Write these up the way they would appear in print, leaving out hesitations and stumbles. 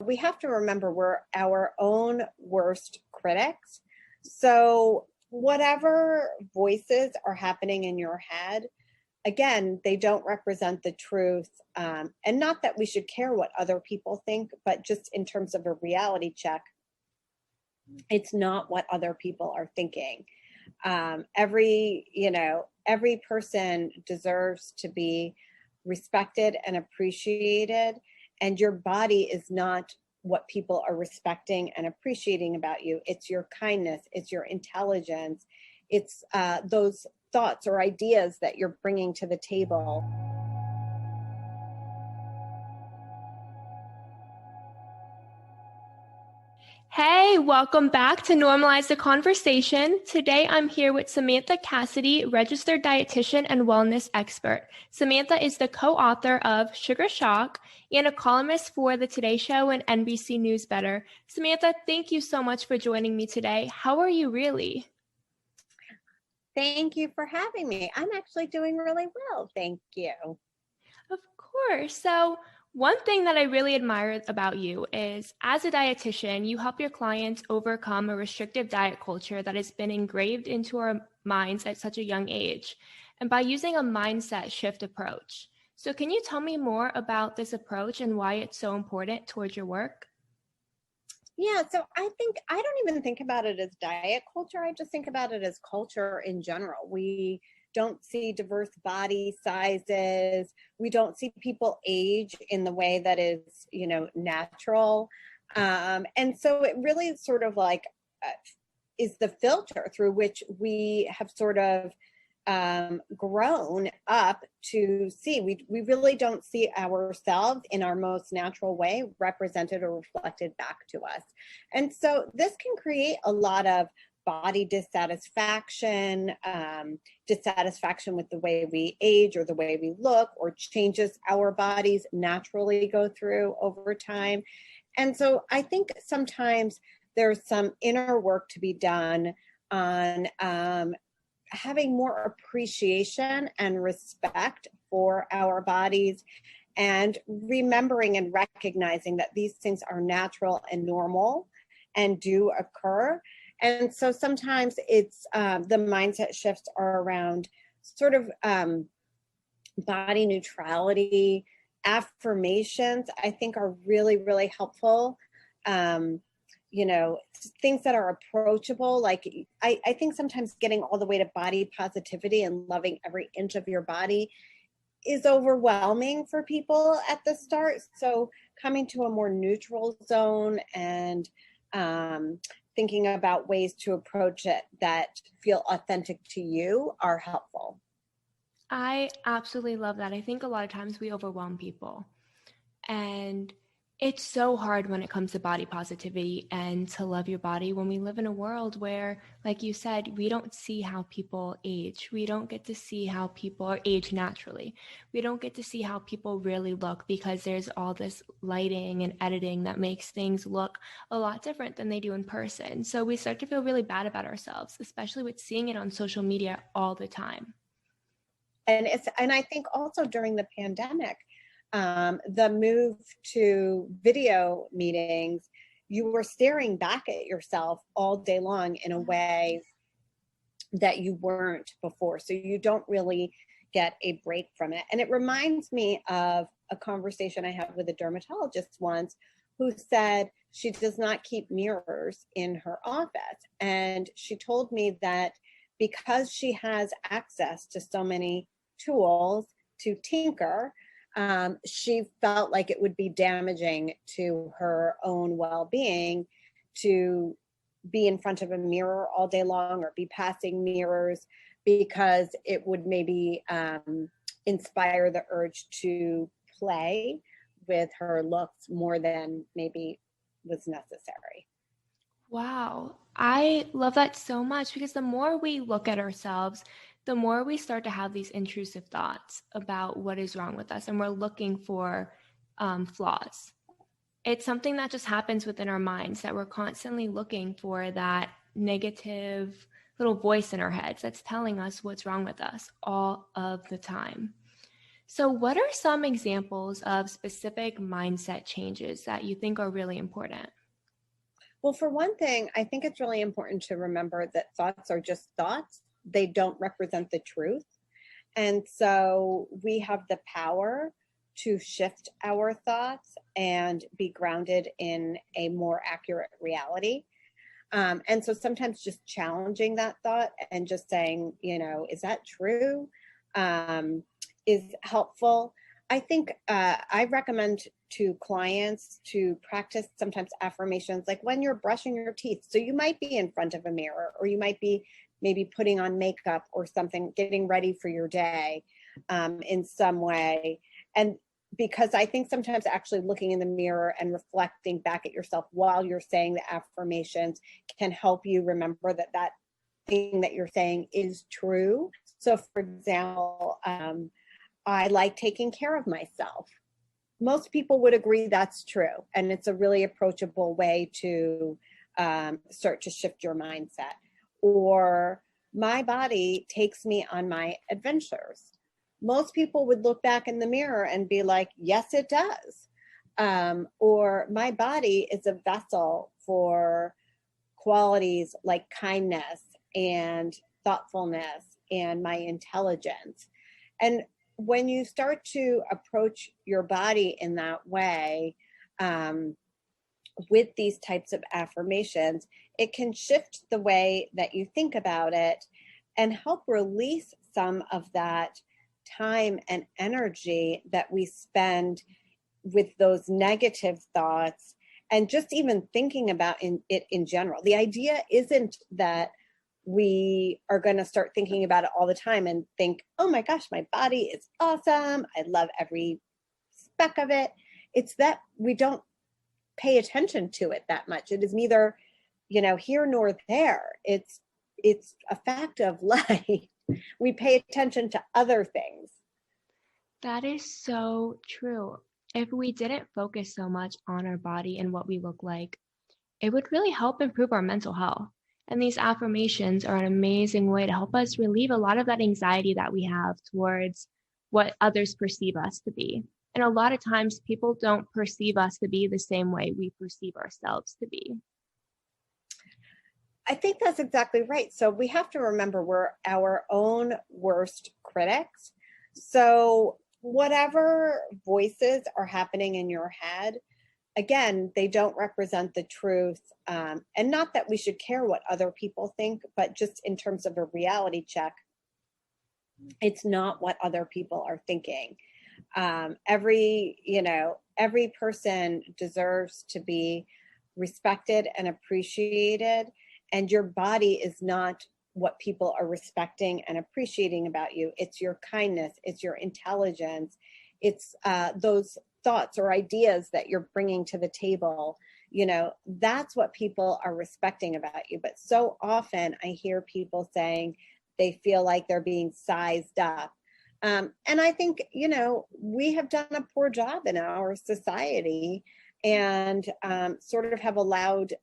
we have to remember we're our own worst critics. So whatever voices are happening in your head, again, they don't represent the truth. And not that we should care what other people think, but just in terms of a reality check, it's not what other people are thinking. Every person deserves to be respected and appreciated, and your body is not what people are respecting and appreciating about you. It's your kindness, it's your intelligence, it's those thoughts or ideas that you're bringing to the table. Hey, welcome back to Normalize the Conversation. Today I'm here with Samantha Cassetty, registered dietitian and wellness expert. Samantha is the co-author of Sugar Shock and a columnist for The Today Show and NBC News Better. Samantha, thank you so much for joining me today. How are you really? Thank you for having me. I'm actually doing really well. Thank you. Of course. So one thing that I really admire about you is, as a dietitian, you help your clients overcome a restrictive diet culture that has been engraved into our minds at such a young age, and by using a mindset shift approach. So can you tell me more about this approach and why it's so important towards your work? Yeah, so I don't even think about it as diet culture. I just think about it as culture in general. We don't see diverse body sizes. We don't see people age in the way that is, natural. And so it really sort of like is the filter through which we have sort of grown up to see. We really don't see ourselves in our most natural way represented or reflected back to us. And so this can create a lot of body dissatisfaction, dissatisfaction with the way we age or the way we look, or changes our bodies naturally go through over time. And so I think sometimes there's some inner work to be done on having more appreciation and respect for our bodies, and remembering and recognizing that these things are natural and normal and do occur. And so sometimes it's the mindset shifts are around sort of body neutrality. Affirmations, I think, are really, really helpful. Things that are approachable. Like I think sometimes getting all the way to body positivity and loving every inch of your body is overwhelming for people at the start. So coming to a more neutral zone and thinking about ways to approach it that feel authentic to you are helpful. I absolutely love that. I think a lot of times we overwhelm people, and it's so hard when it comes to body positivity and to love your body when we live in a world where, like you said, we don't see how people age. We don't get to see how people age naturally. We don't get to see how people really look, because there's all this lighting and editing that makes things look a lot different than they do in person. So we start to feel really bad about ourselves, especially with seeing it on social media all the time. And I think also during the pandemic, the move to video meetings, you were staring back at yourself all day long in a way that you weren't before. So you don't really get a break from it. And it reminds me of a conversation I had with a dermatologist once, who said she does not keep mirrors in her office. And she told me that because she has access to so many tools to tinker, she felt like it would be damaging to her own well-being to be in front of a mirror all day long or be passing mirrors, because it would maybe inspire the urge to play with her looks more than maybe was necessary. Wow. I love that so much, because the more we look at ourselves, the more we start to have these intrusive thoughts about what is wrong with us, and we're looking for flaws. It's something that just happens within our minds, that we're constantly looking for that negative little voice in our heads that's telling us what's wrong with us all of the time. So, what are some examples of specific mindset changes that you think are really important? Well, for one thing, I think it's really important to remember that thoughts are just thoughts. They don't represent the truth. And so we have the power to shift our thoughts and be grounded in a more accurate reality. And so sometimes just challenging that thought and just saying, is that true? Is helpful. I think I recommend to clients to practice sometimes affirmations like when you're brushing your teeth. So you might be in front of a mirror, or you might be maybe putting on makeup or something, getting ready for your day in some way. And because I think sometimes actually looking in the mirror and reflecting back at yourself while you're saying the affirmations can help you remember that that thing that you're saying is true. So for example, I like taking care of myself. Most people would agree that's true. And it's a really approachable way to start to shift your mindset. Or my body takes me on my adventures. Most people would look back in the mirror and be like, yes, it does. Or my body is a vessel for qualities like kindness and thoughtfulness and my intelligence. And when you start to approach your body in that way, with these types of affirmations, it can shift the way that you think about it and help release some of that time and energy that we spend with those negative thoughts and just even thinking about it in general. The idea isn't that we are going to start thinking about it all the time and think, oh my gosh, my body is awesome. I love every speck of it. It's that we don't pay attention to it that much. It is neither, here nor there. It's a fact of life. We pay attention to other things. That is so true. If we didn't focus so much on our body and what we look like, it would really help improve our mental health. And these affirmations are an amazing way to help us relieve a lot of that anxiety that we have towards what others perceive us to be. And a lot of times people don't perceive us to be the same way we perceive ourselves to be. I think that's exactly right. So we have to remember we're our own worst critics. So whatever voices are happening in your head, again, they don't represent the truth. And not that we should care what other people think, but just in terms of a reality check, it's not what other people are thinking. Every person deserves to be respected and appreciated, and your body is not what people are respecting and appreciating about you. It's your kindness, it's your intelligence, it's those thoughts or ideas that you're bringing to the table. That's what people are respecting about you. But so often I hear people saying they feel like they're being sized up. And I think, we have done a poor job in our society and sort of have allowed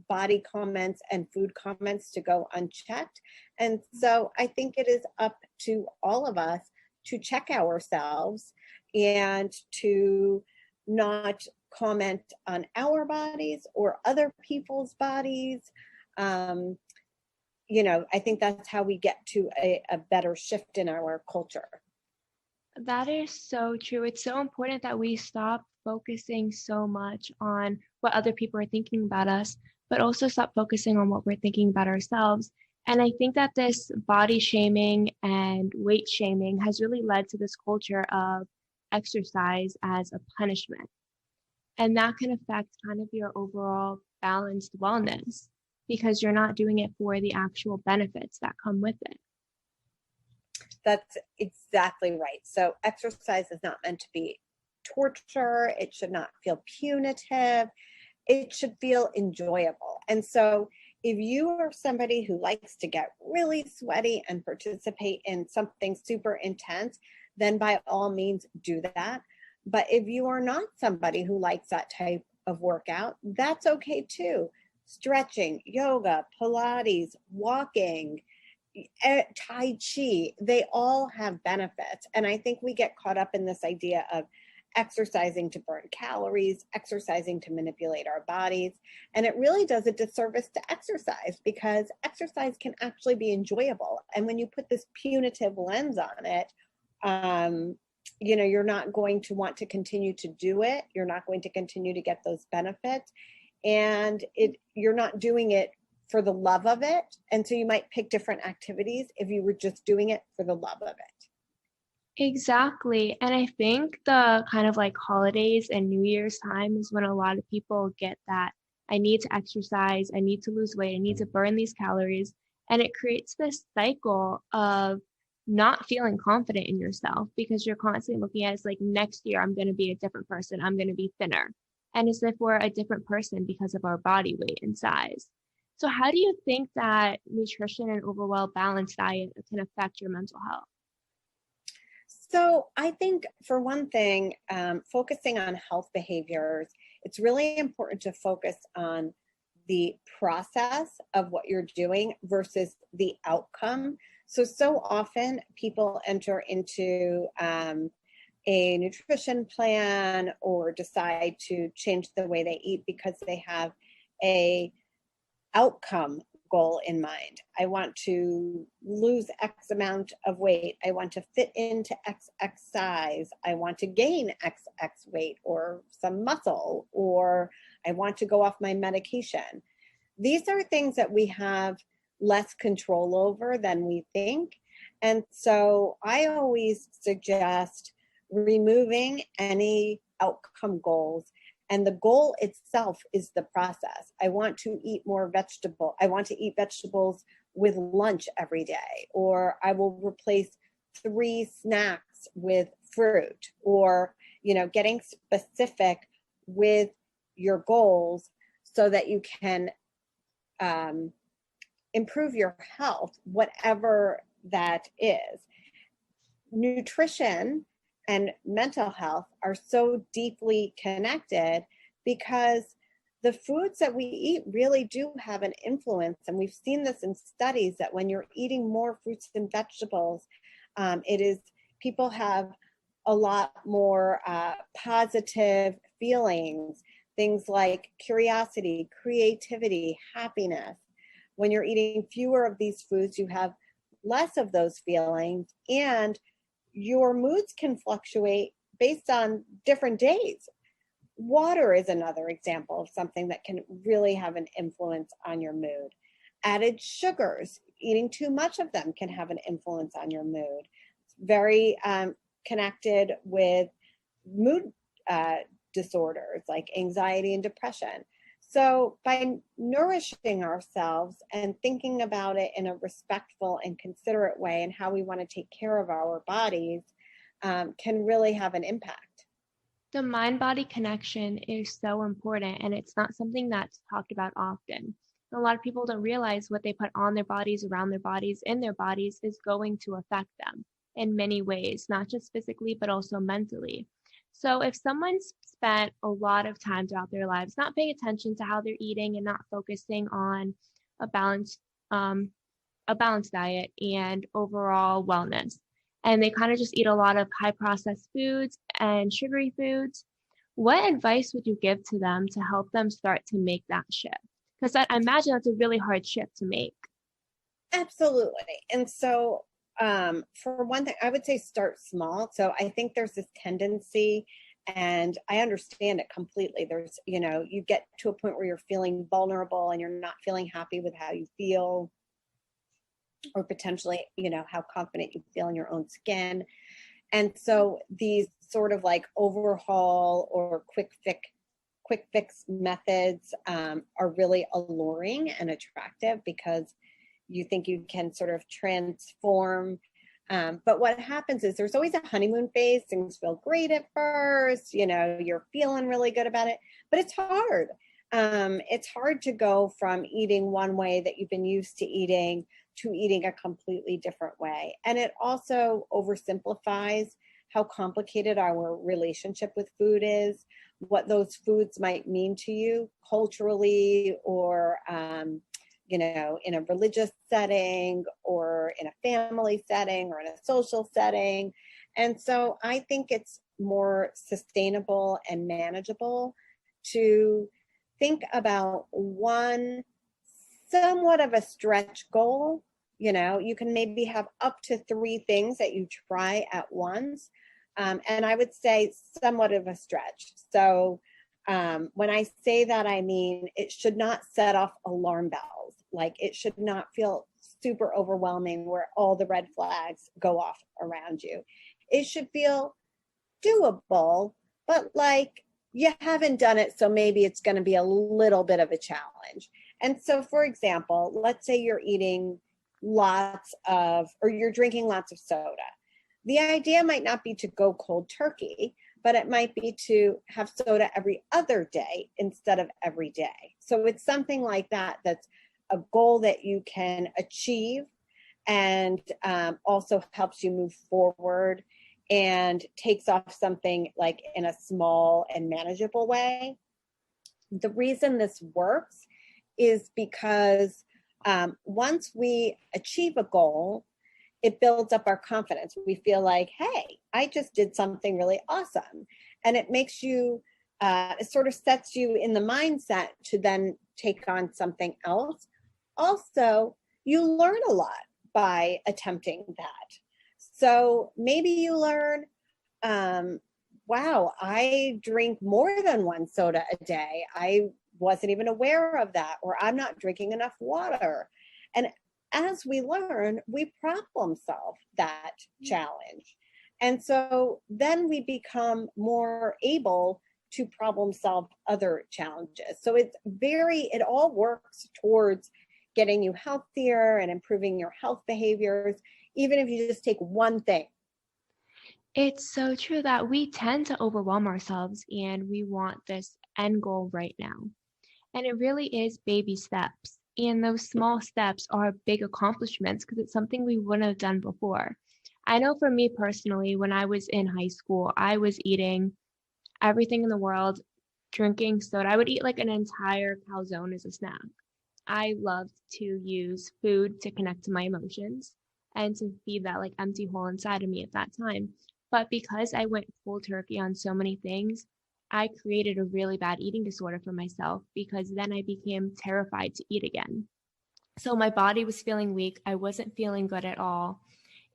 body comments and food comments to go unchecked. And so I think it is up to all of us to check ourselves and to not comment on our bodies or other people's bodies. I think that's how we get to a better shift in our culture. That is so true. It's so important that we stop focusing so much on what other people are thinking about us, but also stop focusing on what we're thinking about ourselves. And I think that this body shaming and weight shaming has really led to this culture of exercise as a punishment. And that can affect kind of your overall balanced wellness because you're not doing it for the actual benefits that come with it. That's exactly right. So exercise is not meant to be torture. It should not feel punitive. It should feel enjoyable. And so if you are somebody who likes to get really sweaty and participate in something super intense, then by all means do that. But if you are not somebody who likes that type of workout, that's okay too. Stretching, yoga, Pilates, walking, Tai Chi, they all have benefits. And I think we get caught up in this idea of exercising to burn calories, exercising to manipulate our bodies. And it really does a disservice to exercise, because exercise can actually be enjoyable. And when you put this punitive lens on it, you're not going to want to continue to do it. You're not going to continue to get those benefits. And you're not doing it for the love of it. And so you might pick different activities if you were just doing it for the love of it. Exactly. And I think the kind of like holidays and New Year's time is when a lot of people get that I need to exercise, I need to lose weight, I need to burn these calories. And it creates this cycle of not feeling confident in yourself, because you're constantly looking at it as like, next year I'm going to be a different person, I'm going to be thinner. And as if we're a different person because of our body weight and size. So how do you think that nutrition and overall balanced diet can affect your mental health? So I think, for one thing, focusing on health behaviors, it's really important to focus on the process of what you're doing versus the outcome. So often people enter into a nutrition plan or decide to change the way they eat because they have a outcome goal in mind. I want to lose X amount of weight. I want to fit into XX size. I want to gain XX weight or some muscle, or I want to go off my medication. These are things that we have less control over than we think. And so I always suggest removing any outcome goals. And the goal itself is the process. I want to eat more vegetable. I want to eat vegetables with lunch every day, or I will replace 3 snacks with fruit, or, getting specific with your goals so that you can improve your health, whatever that is. Nutrition and mental health are so deeply connected, because the foods that we eat really do have an influence. And we've seen this in studies that when you're eating more fruits and vegetables, people have a lot more positive feelings, things like curiosity, creativity, happiness. When you're eating fewer of these foods, you have less of those feelings, and your moods can fluctuate based on different days. Water is another example of something that can really have an influence on your mood. Added sugars, eating too much of them can have an influence on your mood. It's very connected with mood disorders like anxiety and depression. So by nourishing ourselves and thinking about it in a respectful and considerate way, and how we want to take care of our bodies, can really have an impact. The mind-body connection is so important, and it's not something that's talked about often. A lot of people don't realize what they put on their bodies, around their bodies, in their bodies is going to affect them in many ways, not just physically, but also mentally. So if someone's spent a lot of time throughout their lives not paying attention to how they're eating and not focusing on a balanced diet and overall wellness, and they kind of just eat a lot of high processed foods and sugary foods, what advice would you give to them to help them start to make that shift? Because I imagine that's a really hard shift to make. Absolutely. And so for one thing, I would say start small. So I think there's this tendency, and I understand it completely. There's, you get to a point where you're feeling vulnerable and you're not feeling happy with how you feel, or potentially, how confident you feel in your own skin. And so these sort of like overhaul or quick fix methods are really alluring and attractive, because you think you can sort of transform. But what happens is there's always a honeymoon phase. Things feel great at first, you're feeling really good about it, but it's hard. It's hard to go from eating one way that you've been used to eating to eating a completely different way. And it also oversimplifies how complicated our relationship with food is, what those foods might mean to you culturally, or in a religious setting or in a family setting or in a social setting. And so I think it's more sustainable and manageable to think about one somewhat of a stretch goal. You can maybe have up to 3 things that you try at once. And I would say somewhat of a stretch. So when I say that, I mean, it should not set off alarm bells. Like, it should not feel super overwhelming where all the red flags go off around you. It should feel doable, but like you haven't done it, so maybe it's going to be a little bit of a challenge. And so, for example, let's say you're eating you're drinking lots of soda. The idea might not be to go cold turkey, but it might be to have soda every other day instead of every day. So it's something like that that's a goal that you can achieve, and also helps you move forward and takes off something like in a small and manageable way. The reason this works is because once we achieve a goal, it builds up our confidence. We feel like, hey, I just did something really awesome. And it makes you, it sort of sets you in the mindset to then take on something else. Also, you learn a lot by attempting that. So maybe you learn, wow, I drink more than 1 soda a day. I wasn't even aware of that, or I'm not drinking enough water. And as we learn, we problem solve that challenge. And so then we become more able to problem solve other challenges. So it all works towards getting you healthier and improving your health behaviors, even if you just take one thing. It's so true that we tend to overwhelm ourselves and we want this end goal right now. And it really is baby steps. And those small steps are big accomplishments because it's something we wouldn't have done before. I know for me personally, when I was in high school, I was eating everything in the world, drinking soda. I would eat like an entire calzone as a snack. I loved to use food to connect to my emotions and to feed that like empty hole inside of me at that time. But because I went cold turkey on so many things, I created a really bad eating disorder for myself because then I became terrified to eat again. So my body was feeling weak. I wasn't feeling good at all.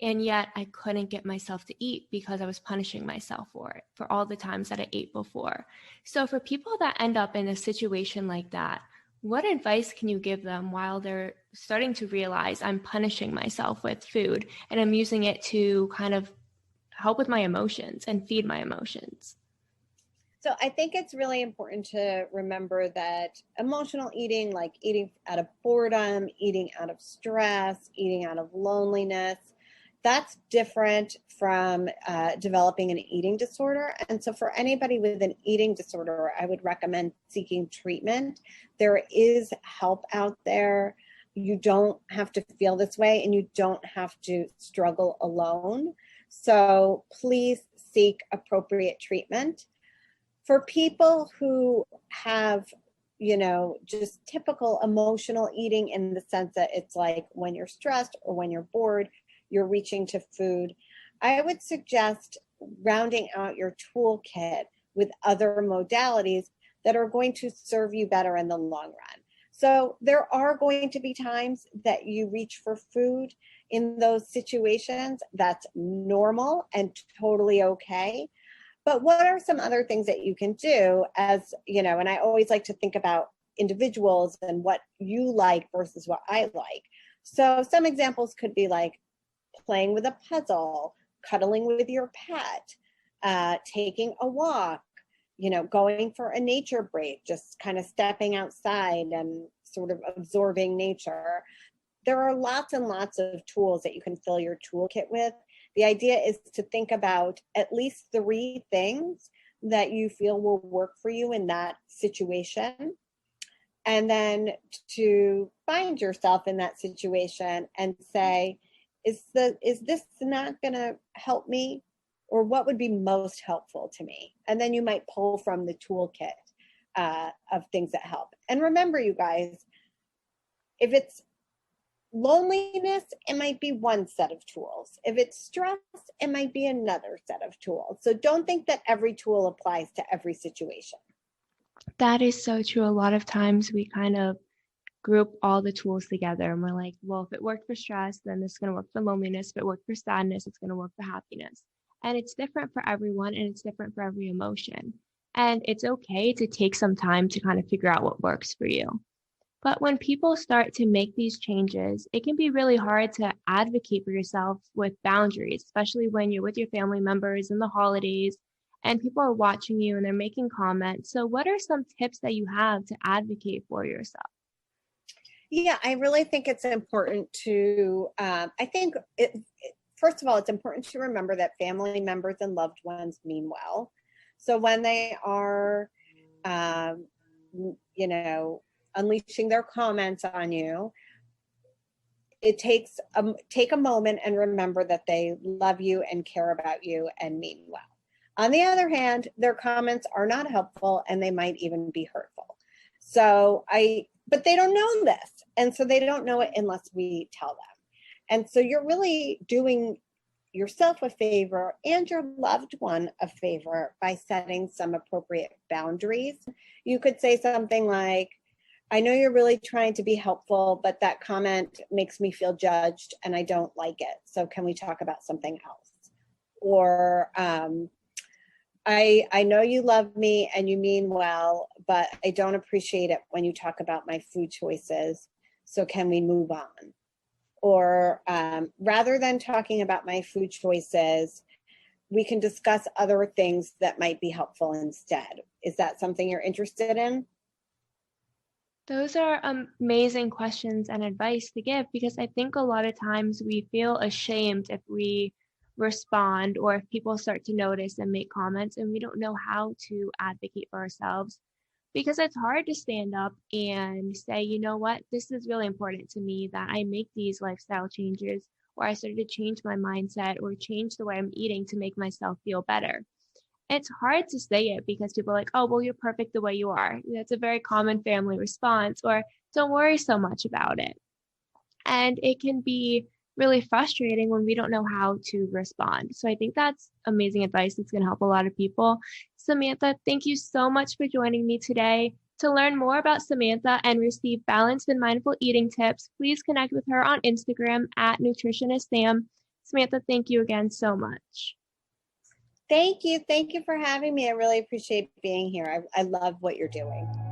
And yet I couldn't get myself to eat because I was punishing myself for it, for all the times that I ate before. So for people that end up in a situation like that, what advice can you give them while they're starting to realize I'm punishing myself with food and I'm using it to kind of help with my emotions and feed my emotions? So I think it's really important to remember that emotional eating, like eating out of boredom, eating out of stress, eating out of loneliness, that's different from developing an eating disorder. And so for anybody with an eating disorder, I would recommend seeking treatment. There is help out there. You don't have to feel this way, and you don't have to struggle alone. So please seek appropriate treatment. For people who have, just typical emotional eating in the sense that it's like when you're stressed or when you're bored, you're reaching to food, I would suggest rounding out your toolkit with other modalities that are going to serve you better in the long run. So there are going to be times that you reach for food in those situations. That's normal and totally okay. But what are some other things that you can do and I always like to think about individuals and what you like versus what I like. So some examples could be like playing with a puzzle, cuddling with your pet, taking a walk, going for a nature break, just kind of stepping outside and sort of absorbing nature. There are lots and lots of tools that you can fill your toolkit with. The idea is to think about at least 3 things that you feel will work for you in that situation. And then to find yourself in that situation and say, is this not going to help me? Or what would be most helpful to me? And then you might pull from the toolkit of things that help. And remember, you guys, If it's loneliness, it might be one set of tools. If it's stress, it might be another set of tools. So don't think that every tool applies to every situation. That is so true. A lot of times we kind of group all the tools together and we're like, well, if it worked for stress, then this is going to work for loneliness. If it worked for sadness, it's going to work for happiness. And it's different for everyone and it's different for every emotion. And it's okay to take some time to kind of figure out what works for you. But when people start to make these changes, it can be really hard to advocate for yourself with boundaries, especially when you're with your family members in the holidays and people are watching you and they're making comments. So, what are some tips that you have to advocate for yourself? Yeah, I really think it's important to, first of all, it's important to remember that family members and loved ones mean well. So when they are, um, unleashing their comments on you, take a moment and remember that they love you and care about you and mean well. On the other hand, their comments are not helpful and they might even be hurtful. But they don't know this. And so they don't know it unless we tell them. And so you're really doing yourself a favor and your loved one a favor by setting some appropriate boundaries. You could say something like, I know you're really trying to be helpful, but that comment makes me feel judged and I don't like it. So can we talk about something else? Or I know you love me and you mean well, but I don't appreciate it when you talk about my food choices. So can we move on? Or rather than talking about my food choices, we can discuss other things that might be helpful instead. Is that something you're interested in? Those are amazing questions and advice to give because I think a lot of times we feel ashamed if we respond or if people start to notice and make comments and we don't know how to advocate for ourselves because it's hard to stand up and say, you know what, this is really important to me that I make these lifestyle changes or I started to change my mindset or change the way I'm eating to make myself feel better. It's hard to say it because people are like, oh, well, you're perfect the way you are. That's a very common family response, or don't worry so much about it. And it can be really frustrating when we don't know how to respond. So I think that's amazing advice that's going to help a lot of people. Samantha, thank you so much for joining me today. To learn more about Samantha and receive balanced and mindful eating tips, please connect with her on Instagram at nutritionistsam. Samantha, thank you again so much. Thank you. Thank you for having me. I really appreciate being here. I love what you're doing.